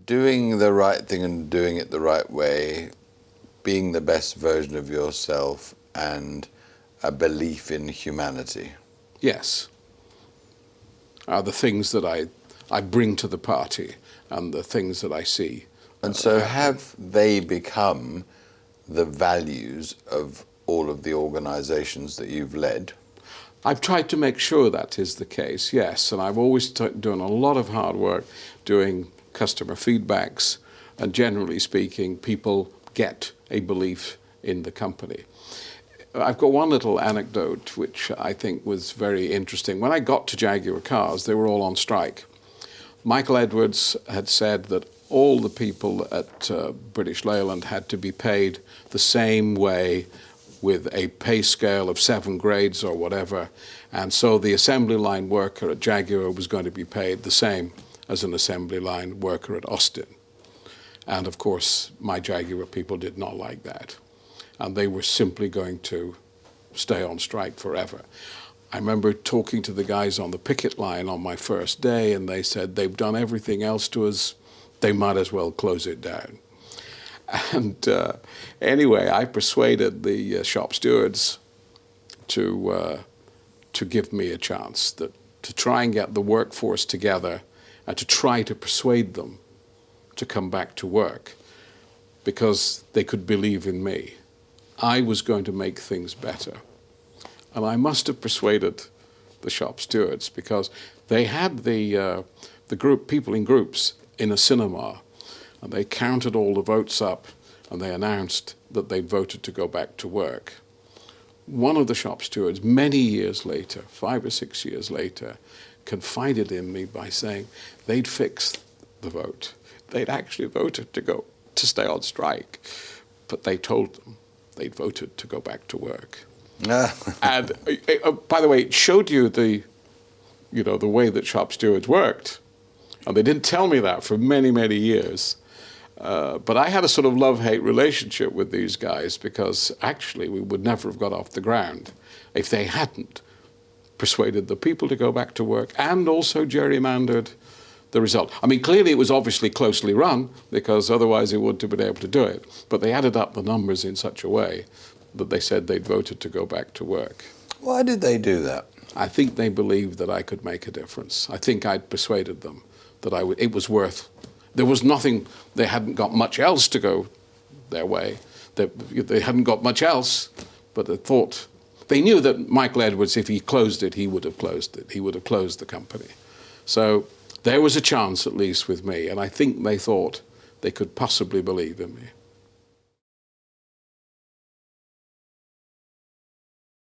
doing the right thing and doing it the right way, being the best version of yourself, and a belief in humanity. Yes. Are the things that I bring to the party and the things that I see. And so have they become the values of all of the organizations that you've led? I've tried to make sure that is the case, yes. And I've always done a lot of hard work doing customer feedbacks. And generally speaking, people get a belief in the company. I've got one little anecdote which I think was very interesting. When I got to Jaguar Cars, they were all on strike. Michael Edwards had said that all the people at British Leyland had to be paid the same way with a pay scale of 7 grades or whatever. And so the assembly line worker at Jaguar was going to be paid the same as an assembly line worker at Austin. And of course, my Jaguar people did not like that. And they were simply going to stay on strike forever. I remember talking to the guys on the picket line on my first day, and they said they've done everything else to us, they might as well close it down. And anyway, I persuaded the shop stewards to give me a chance, to try and get the workforce together and to try to persuade them to come back to work because they could believe in me. I was going to make things better. And I must have persuaded the shop stewards because they had the group, people in groups in a cinema, and they counted all the votes up and they announced that they'd voted to go back to work. One of the shop stewards, many years later, 5 or 6 years later, confided in me by saying they'd fixed the vote. They'd actually voted to stay on strike, but they told them they'd voted to go back to work. And by the way, it showed you the way that shop stewards worked. And they didn't tell me that for many, many years. But I had a sort of love-hate relationship with these guys because actually we would never have got off the ground if they hadn't persuaded the people to go back to work and also gerrymandered the result. I mean, clearly it was obviously closely run because otherwise they wouldn't have been able to do it. But they added up the numbers in such a way that they said they'd voted to go back to work. Why did they do that? I think they believed that I could make a difference. I think I'd persuaded them that it was worth. There was nothing, they hadn't got much else to go their way. They hadn't got much else, but they knew that Michael Edwards, if he closed it, he would have closed it. He would have closed the company. So there was a chance, at least with me, and I think they thought they could possibly believe in me.